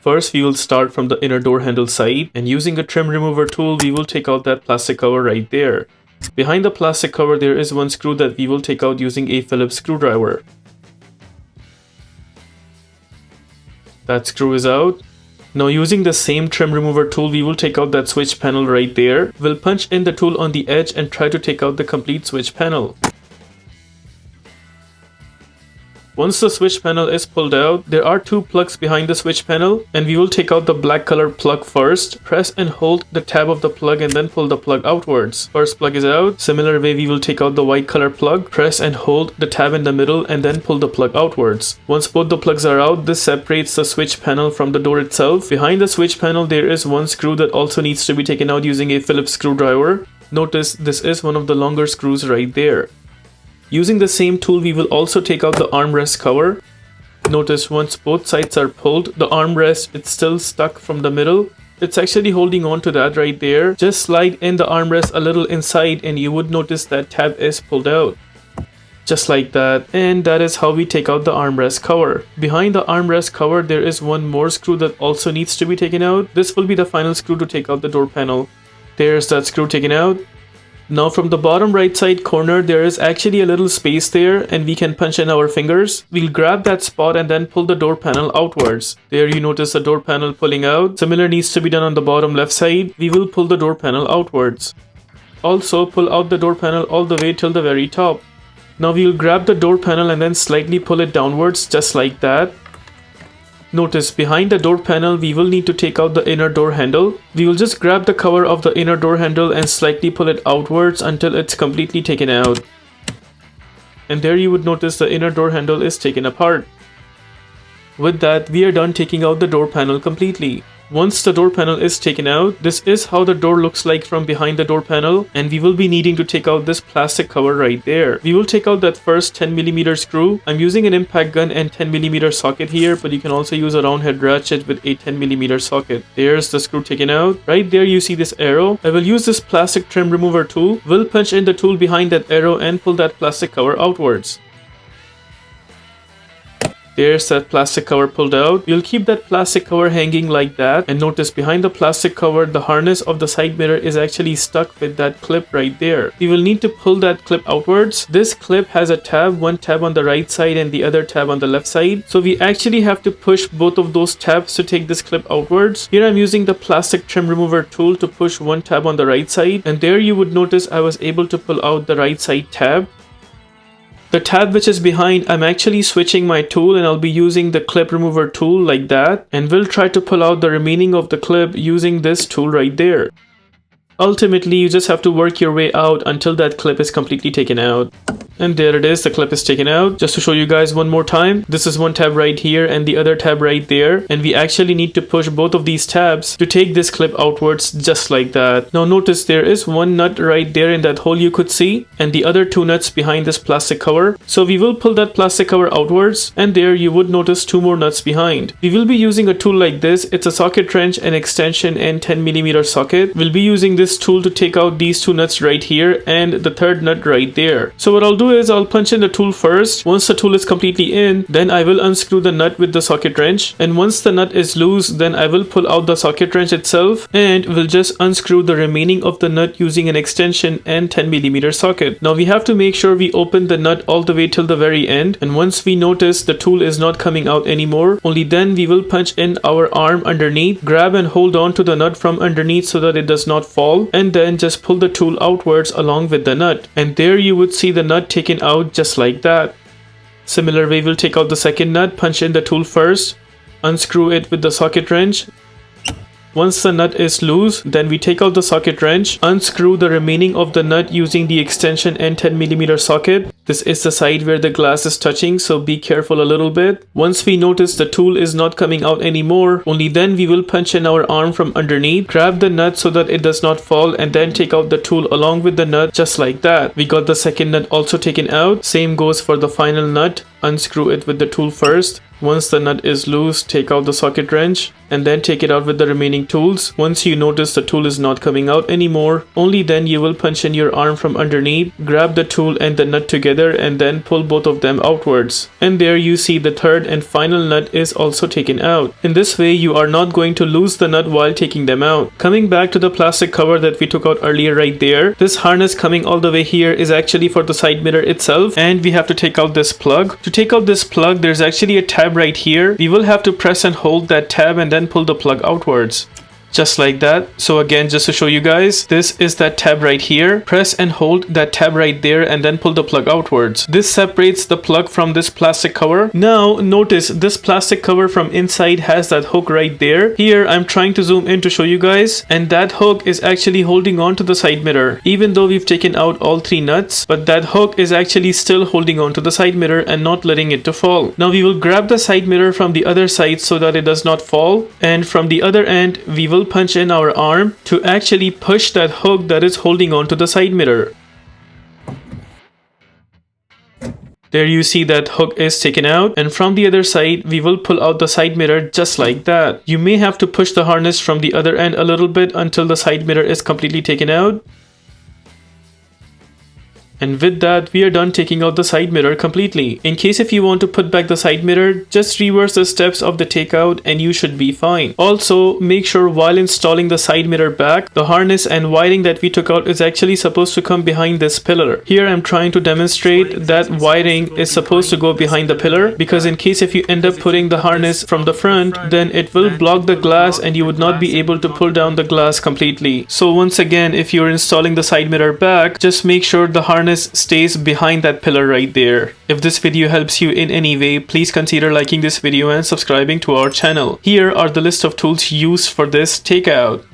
First, we will start from the inner door handle side, and using a trim remover tool, we will take out that plastic cover right there. Behind the plastic cover, there is one screw that we will take out using a Phillips screwdriver. That screw is out. Now using the same trim remover tool, we will take out that switch panel right there. We'll punch in the tool on the edge and try to take out the complete switch panel. Once the switch panel is pulled out, there are two plugs behind the switch panel, and we will take out the black color plug first. Press and hold the tab of the plug and then pull the plug outwards. First plug is out. Similar way, we will take out the white color plug. Press and hold the tab in the middle and then pull the plug outwards. Once both the plugs are out, this separates the switch panel from the door itself. Behind the switch panel, there is one screw that also needs to be taken out using a Phillips screwdriver. Notice this is one of the longer screws right there. Using the same tool, we will also take out the armrest cover. Notice once both sides are pulled, the armrest is still stuck from the middle. It's actually holding on to that right there. Just slide in the armrest a little inside and you would notice that tab is pulled out. Just like that. And that is how we take out the armrest cover. Behind the armrest cover, there is one more screw that also needs to be taken out. This will be the final screw to take out the door panel. There's that screw taken out. Now from the bottom right side corner, there is actually a little space there and we can punch in our fingers. We'll grab that spot and then pull the door panel outwards. There you notice the door panel pulling out. Similar needs to be done on the bottom left side. We will pull the door panel outwards. Also pull out the door panel all the way till the very top. Now we'll grab the door panel and then slightly pull it downwards just like that. Notice behind the door panel, we will need to take out the inner door handle. We will just grab the cover of the inner door handle and slightly pull it outwards until it's completely taken out. And there you would notice the inner door handle is taken apart. With that, we are done taking out the door panel completely. Once the door panel is taken out, this is how the door looks like from behind the door panel, and we will be needing to take out this plastic cover right there. We will take out that first 10mm screw. I'm using an impact gun and 10mm socket here, but you can also use a round head ratchet with a 10mm socket. There's the screw taken out. Right there you see this arrow. I will use this plastic trim remover tool. We'll punch in the tool behind that arrow and pull that plastic cover outwards. There's that plastic cover pulled out. We'll keep that plastic cover hanging like that, and notice behind the plastic cover, the harness of the side mirror is actually stuck with that clip right there. We will need to pull that clip outwards. This clip has a tab, one tab on the right side and the other tab on the left side. So we actually have to push both of those tabs to take this clip outwards. Here I'm using the plastic trim remover tool to push one tab on the right side, and there you would notice I was able to pull out the right side tab. The tab which is behind, I'm actually switching my tool and I'll be using the clip remover tool like that, and we'll try to pull out the remaining of the clip using this tool right there. Ultimately, you just have to work your way out until that clip is completely taken out. And there it is, the clip is taken out. Just to show you guys one more time, this is one tab right here and the other tab right there, and we actually need to push both of these tabs to take this clip outwards just like that. Now notice there is one nut right there in that hole you could see, and the other two nuts behind this plastic cover. So we will pull that plastic cover outwards, and there you would notice two more nuts behind. We will be using a tool like this. It's a socket wrench, an extension and 10mm socket. We'll be using this tool to take out these two nuts right here and the third nut right there. So what I'll do is I'll punch in the tool first. Once the tool is completely in, then I will unscrew the nut with the socket wrench, and once the nut is loose, then I will pull out the socket wrench itself and will just unscrew the remaining of the nut using an extension and 10mm socket. Now we have to make sure we open the nut all the way till the very end, and once we notice the tool is not coming out anymore, only then we will punch in our arm underneath, grab and hold on to the nut from underneath so that it does not fall, and then just pull the tool outwards along with the nut, and there you would see the nut taken out just like that. Similar way, we'll take out the second nut, punch in the tool first, unscrew it with the socket wrench. Once the nut is loose, then we take out the socket wrench, unscrew the remaining of the nut using the extension and 10mm socket. This is the side where the glass is touching, so be careful a little bit. Once we notice the tool is not coming out anymore, only then we will punch in our arm from underneath, grab the nut so that it does not fall, and then take out the tool along with the nut just like that. We got the second nut also taken out. Same goes for the final nut. Unscrew it with the tool first. Once the nut is loose, take out the socket wrench and then take it out with the remaining tools. Once you notice the tool is not coming out anymore, only then you will punch in your arm from underneath, grab the tool and the nut together and then pull both of them outwards. And there you see the third and final nut is also taken out. In this way you are not going to lose the nut while taking them out. Coming back to the plastic cover that we took out earlier right there, this harness coming all the way here is actually for the side mirror itself, and we have to take out this plug. To take out this plug, there's actually a tab right here. We will have to press and hold that tab and then pull the plug outwards. Just like that. So again, just to show you guys, this is that tab right here. Press and hold that tab right there and then pull the plug outwards. This separates the plug from this plastic cover. Now notice this plastic cover from inside has that hook right there. Here I'm trying to zoom in to show you guys, and that hook is actually holding on to the side mirror. Even though we've taken out all 3 nuts, but that hook is actually still holding on to the side mirror and not letting it to fall. Now we will grab the side mirror from the other side so that it does not fall, and from the other end we will punch in our arm to actually push that hook that is holding on to the side mirror. There you see that hook is taken out, and from the other side we will pull out the side mirror just like that. You may have to push the harness from the other end a little bit until the side mirror is completely taken out. And with that, we are done taking out the side mirror completely. In case if you want to put back the side mirror, just reverse the steps of the takeout and you should be fine. Also, make sure while installing the side mirror back, the harness and wiring that we took out is actually supposed to come behind this pillar. Here I'm trying to demonstrate that wiring is supposed to go behind the pillar, because in case if you end up putting the harness from the front, then it will block the glass and you would not be able to pull down the glass completely. So once again, if you're installing the side mirror back, just make sure the harness stays behind that pillar right there. If this video helps you in any way, please consider liking this video and subscribing to our channel. Here are the list of tools used for this takeout.